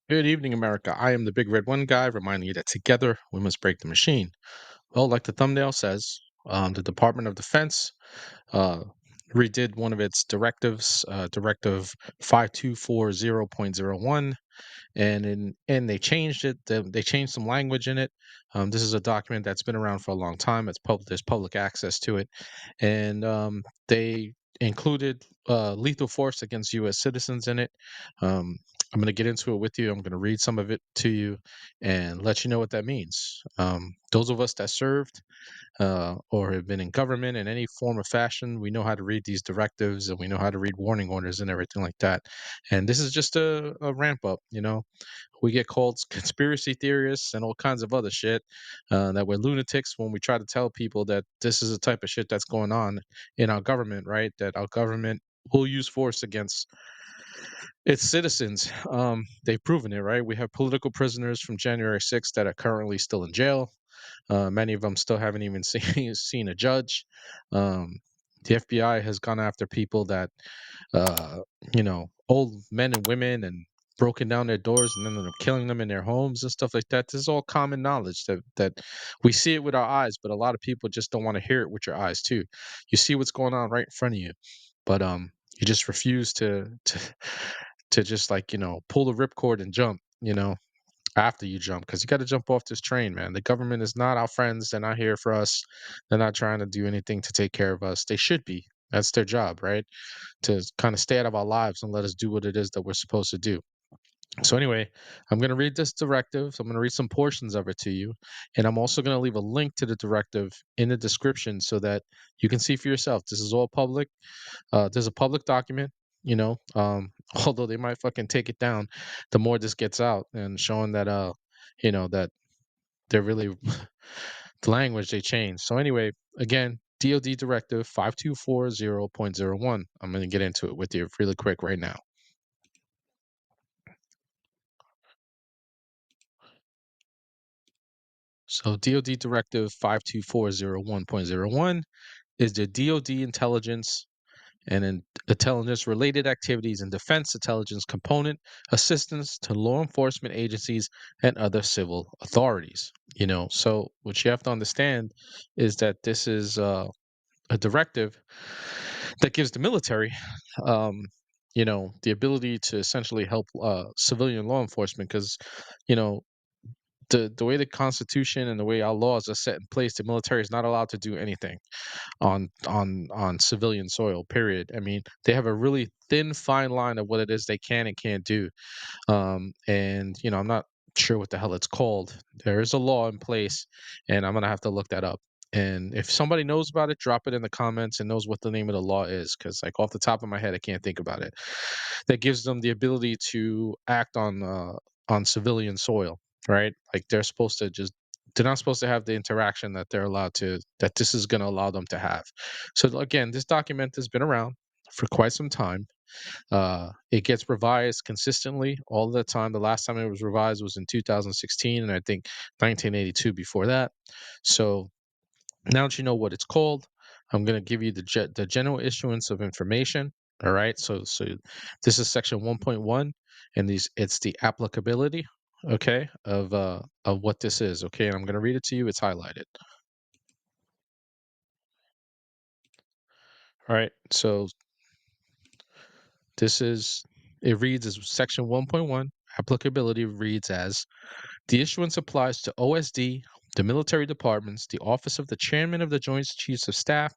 Good evening, America. I am the Big Red One guy, reminding you that together we must break the machine. Well, like the thumbnail says, the Department of Defense uh, redid one of its directives, Directive 5240.01, and they changed it. They changed some language in it. This is a document that's been around for a long time. There's public access to it, and they included lethal force against U.S. citizens in it. Um, I'm going to get into it with you. I'm going to read some of it to you and let you know what that means. Those of us that served or have been in government in any form or fashion, we know how to read these directives and we know how to read warning orders and everything like that. And this is just a ramp up, we get called conspiracy theorists and all kinds of other shit, that we're lunatics when we try to tell people that this is the type of shit that's going on in our government, right? That our government will use force against its citizens. They've proven it, right? We have political prisoners from January 6th that are currently still in jail. Many of them still haven't even seen a judge. Um, the FBI has gone after people that uh, old men and women and broken down their doors and then ended up killing them in their homes and stuff like that. This is all common knowledge that we see it with our eyes, but a lot of people just don't want to hear it with your eyes too. You see what's going on right in front of you, but you just refuse to just like pull the ripcord and jump. After you jump, because you got to jump off this train, man. The government is not our friends. They're not here for us. They're not trying to do anything to take care of us. They should be. That's their job, right? To kind of stay out of our lives and let us do what it is that we're supposed to do. So anyway, I'm going to read this directive. I'm going to read some portions of it to you, and I'm also going to leave a link to the directive in the description so that you can see for yourself. This is all public. There's a public document. Although they might fucking take it down, the more this gets out and showing that that they're really the language they changed. So anyway, again, DoD Directive 5240.01. I'm going to get into it with you really quick right now. So DoD Directive 5240.01 is the DoD intelligence and intelligence related activities and defense intelligence component assistance to law enforcement agencies and other civil authorities. So what you have to understand is that this is a directive that gives the military the ability to essentially help civilian law enforcement, because you know the way the Constitution and the way our laws are set in place, the military is not allowed to do anything on civilian soil. Period. I mean, they have a really thin, fine line of what it is they can and can't do. And I'm not sure what the hell it's called. There is a law in place, and I'm gonna have to look that up. And if somebody knows about it, drop it in the comments and knows what the name of the law is, because like off the top of my head, I can't think about it. That gives them the ability to act on civilian soil, right? Like they're not supposed to have the interaction that they're allowed to, that this is going to allow them to have. So again, this document has been around for quite some time. It gets revised consistently all the time. The last time it was revised was in 2016, and I think 1982 before that. So now that you know what it's called, I'm going to give you the general issuance of information. All right. So this is section 1.1, and it's the applicability, okay, of what this is. Okay, and I'm going to read it to you. It's highlighted. All right. So this is it reads as section 1.1. Applicability reads as: the issuance applies to OSD, the military departments, the Office of the Chairman of the Joint Chiefs of Staff,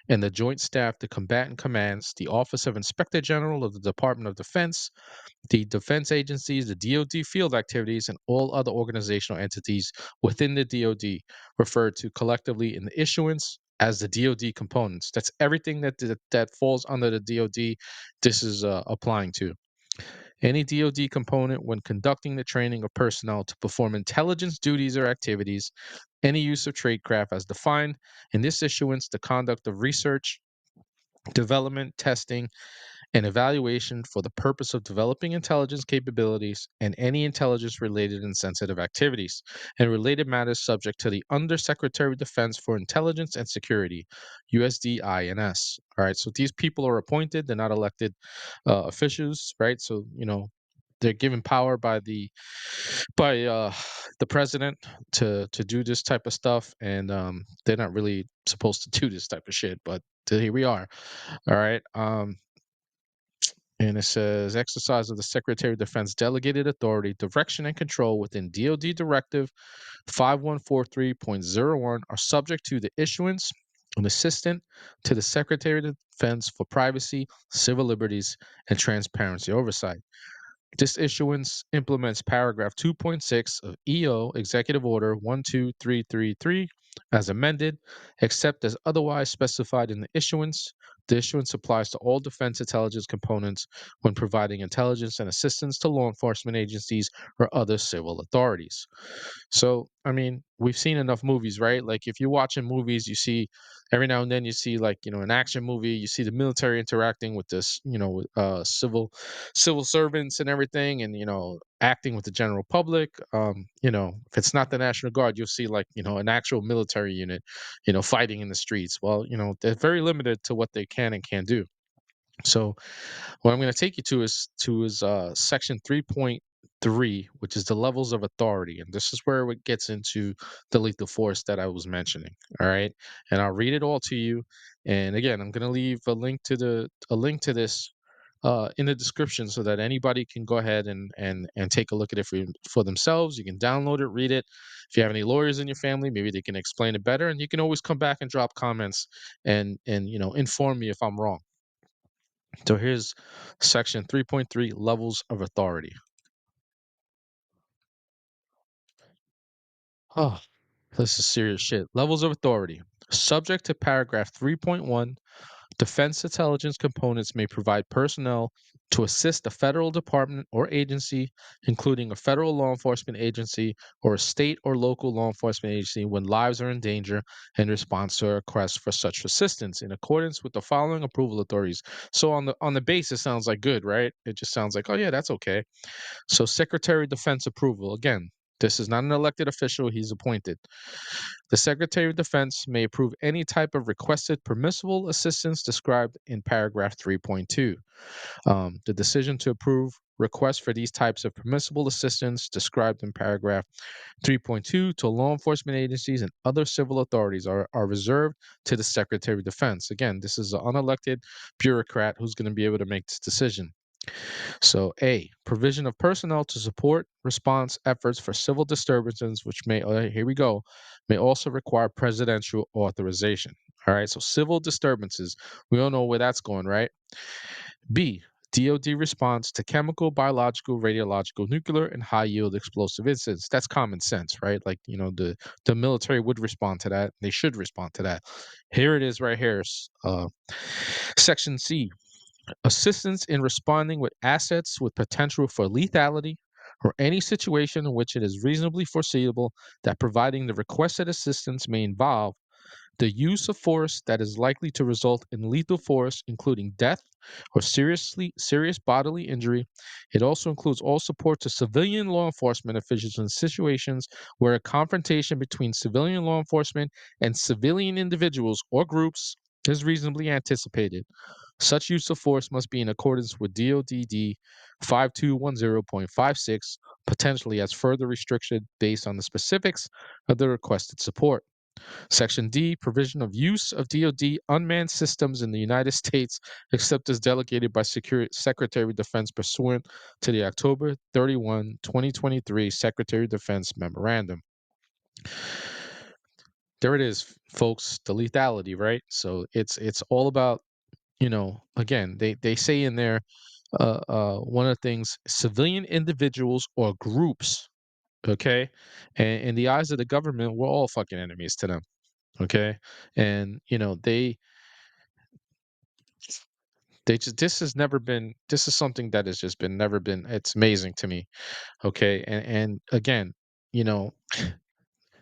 and the Joint Staff to Combatant Commands, the Office of Inspector General of the Department of Defense, the defense agencies, the DoD field activities, and all other organizational entities within the DoD, referred to collectively in the issuance as the DoD components. That's everything that falls under the DoD. This is applying to. Any DoD component, when conducting the training of personnel to perform intelligence duties or activities, any use of tradecraft as defined in this issuance, the conduct of research, development, testing, and evaluation for the purpose of developing intelligence capabilities and any intelligence related and sensitive activities and related matters subject to the Undersecretary of Defense for Intelligence and Security, USDINS. All right, so these people are appointed, they're not elected officials, right? So, they're given power by the president to do this type of stuff, and they're not really supposed to do this type of shit, but here we are. All right. And it says exercise of the Secretary of Defense delegated authority, direction, and control within DoD Directive 5143.01 are subject to the issuance an assistant to the Secretary of Defense for privacy, civil liberties, and transparency oversight. This issuance implements paragraph 2.6 of EO Executive Order 12333 as amended, except as otherwise specified in the issuance. The issuance applies to all defense intelligence components when providing intelligence and assistance to law enforcement agencies or other civil authorities. So, I mean, we've seen enough movies, right? Like if you're watching movies, you see every now and then you see like, an action movie, you see the military interacting with this, with civil servants and everything, and acting with the general public. If it's not the National Guard, you'll see like, an actual military unit, fighting in the streets. Well, they're very limited to what they can and can't do. So what I'm going to take you to is section 3.3, which is the levels of authority, and this is where it gets into the lethal force that I was mentioning. All right, and I'll read it all to you. And again, I'm going to leave a link to this in the description so that anybody can go ahead and take a look at it for themselves. You can download it, read it. If you have any lawyers in your family, maybe they can explain it better, and you can always come back and drop comments and inform me if I'm wrong. So here's section 3.3 levels of authority. Oh, this is serious shit. Levels of authority. Subject to paragraph 3.1, defense intelligence components may provide personnel to assist a federal department or agency, including a federal law enforcement agency or a state or local law enforcement agency, when lives are in danger in response to a request for such assistance in accordance with the following approval authorities. So on the base, it sounds like good, right? It just sounds like, oh yeah, that's okay. So Secretary of Defense approval. Again, this is not an elected official, he's appointed. The Secretary of Defense may approve any type of requested permissible assistance described in paragraph 3.2. The decision to approve requests for these types of permissible assistance described in paragraph 3.2 to law enforcement agencies and other civil authorities are reserved to the Secretary of Defense. Again, this is an unelected bureaucrat who's going to be able to make this decision. So, A, provision of personnel to support response efforts for civil disturbances, which may, here we go, may also require presidential authorization. All right, so civil disturbances, we all know where that's going, right? B, DoD response to chemical, biological, radiological, nuclear, and high yield explosive incidents. That's common sense, right? Like, the military would respond to that. They should respond to that. Here it is right here. Section C, assistance in responding with assets with potential for lethality or any situation in which it is reasonably foreseeable that providing the requested assistance may involve the use of force that is likely to result in lethal force, including death or serious bodily injury. It also includes all support to civilian law enforcement officials in situations where a confrontation between civilian law enforcement and civilian individuals or groups is reasonably anticipated. Such use of force must be in accordance with DoD 5210.56, potentially as further restricted based on the specifics of the requested support. Section D, provision of use of DoD unmanned systems in the United States, except as delegated by Secretary of Defense pursuant to the October 31, 2023 Secretary of Defense Memorandum. There it is, folks, the lethality, right? So it's all about, again, they say in there, one of the things, civilian individuals or groups, okay? And in the eyes of the government, we're all fucking enemies to them. Okay. And they just, this is something that has just been never been, it's amazing to me. Okay. And again, you know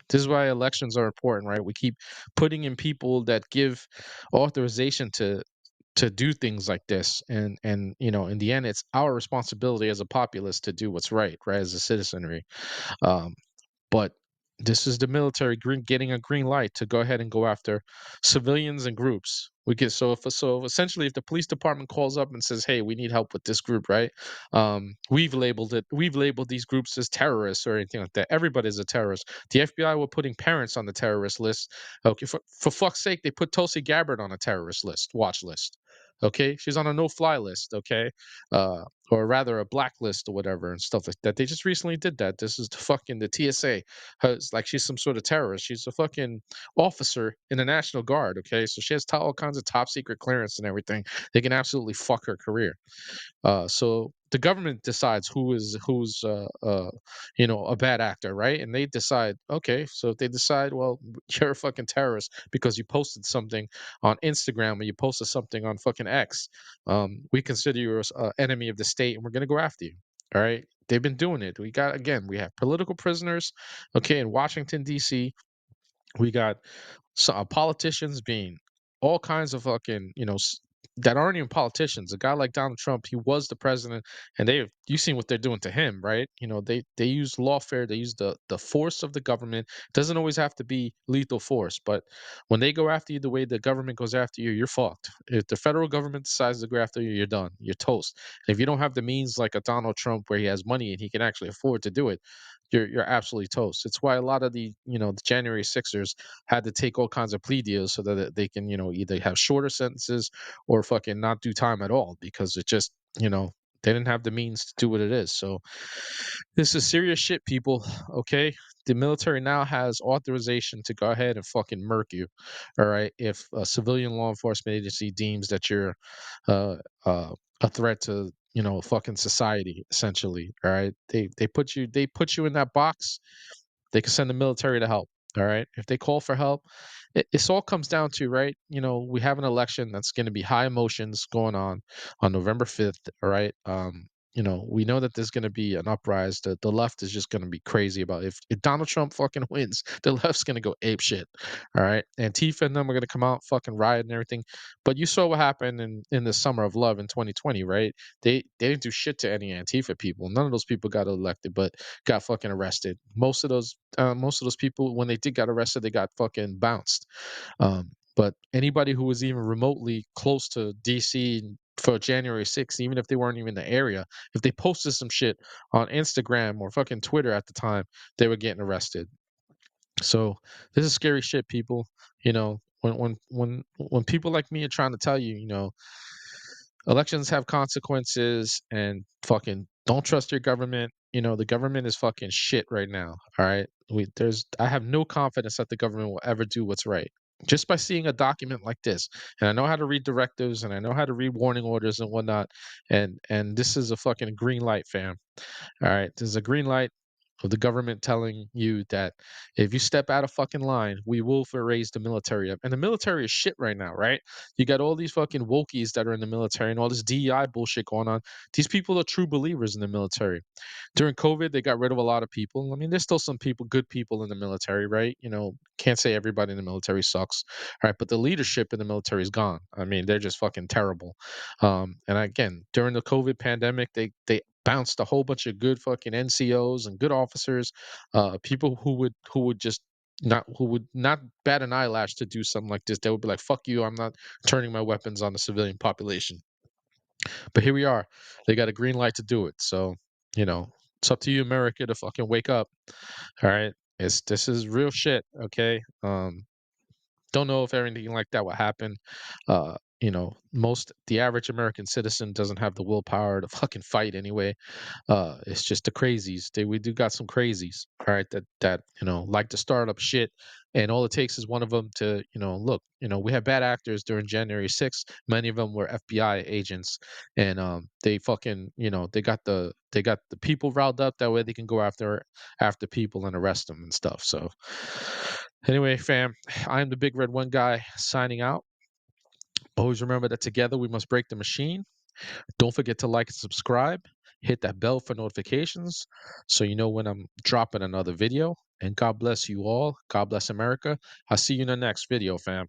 this is why elections are important, right? We keep putting in people that give authorization to do things like this, and in the end, it's our responsibility as a populace to do what's right, right, as a citizenry. um but This is the military getting a green light to go ahead and go after civilians and groups. We get so essentially, if the police department calls up and says, "Hey, we need help with this group," right? We've labeled these groups as terrorists or anything like that. Everybody's a terrorist. The FBI were putting parents on the terrorist list. Okay, for fuck's sake, they put Tulsi Gabbard on a terrorist list, watch list. Okay, she's on a no-fly list. Okay, or rather a blacklist or whatever and stuff like that. They just recently did that. This is the TSA. It's like she's some sort of terrorist. She's a fucking officer in the National Guard. Okay, so she has all kinds of top secret clearance and everything. They can absolutely fuck her career. So the government decides who's a bad actor, right? And they decide, okay, so if they decide, well, you're a fucking terrorist because you posted something on Instagram or you posted something on fucking X. We consider you as enemy of the state, and we're gonna go after you. All right. They've been doing it. We have political prisoners, okay, in Washington D.C. We got politicians being all kinds of fucking, that aren't even politicians. A guy like Donald Trump, he was the president, and you seen what they're doing to him, right? They use lawfare, they use the force of the government. It doesn't always have to be lethal force, but when they go after you the way the government goes after you, you're fucked. If the federal government decides to go after you, you're done. You're toast. And if you don't have the means like a Donald Trump where he has money and he can actually afford to do it, you're absolutely toast. It's why a lot of the January Sixers had to take all kinds of plea deals so that they can, either have shorter sentences or fucking not do time at all because it just, they didn't have the means to do what it is. So this is serious shit, people. Okay. The military now has authorization to go ahead and fucking murk you. All right. If a civilian law enforcement agency deems that you're uh, uh, a threat to, fucking society, essentially. All right. They put you in that box. They can send the military to help. All right. If they call for help, it all comes down to, right? We have an election that's going to be high emotions going on November 5th. All right. We know that there's going to be an uprise. The left is just going to be crazy about it. If Donald Trump fucking wins, the left's going to go ape shit. All right. Antifa and them are going to come out, fucking riot and everything. But you saw what happened in the summer of love in 2020, right? They didn't do shit to any Antifa people. None of those people got elected, but got fucking arrested. Most of those people, when they did get arrested, they got fucking bounced. But anybody who was even remotely close to DC for January 6th, even if they weren't even in the area, if they posted some shit on Instagram or fucking Twitter at the time, they were getting arrested. So this is scary shit, people. When people like me are trying to tell you, elections have consequences and fucking don't trust your government. The government is fucking shit right now. All right. I have no confidence that the government will ever do what's right. Just by seeing a document like this. And I know how to read directives and I know how to read warning orders and whatnot. And this is a fucking green light, fam. All right, there's a green light of the government telling you that if you step out of fucking line, we will raise the military up. And the military is shit right now, right? You got all these fucking wokies that are in the military and all this DEI bullshit going on. These people are true believers in the military. During COVID, they got rid of a lot of people. I mean, there's still some people, good people in the military, right? Can't say everybody in the military sucks, right? But the leadership in the military is gone. I mean, they're just fucking terrible. And again, during the COVID pandemic, they bounced a whole bunch of good fucking NCOs and good officers, people who would just not bat an eyelash to do something like this. They would be like, "Fuck you! I'm not turning my weapons on the civilian population." But here we are. They got a green light to do it. So it's up to you, America, to fucking wake up. All right, this is real shit. Okay. Don't know if anything like that would happen. The average American citizen doesn't have the willpower to fucking fight anyway. It's just the crazies. We do got some crazies, all right, that like to start up shit, and all it takes is one of them to look. We had bad actors during January 6th. Many of them were FBI agents, and they fucking they got the people riled up. That way they can go after people and arrest them and stuff. So anyway, fam, I am the Big Red One guy signing out. Always remember that together we must break the machine. Don't forget to like and subscribe. Hit that bell for notifications so you know when I'm dropping another video. And God bless you all. God bless America. I'll see you in the next video, fam.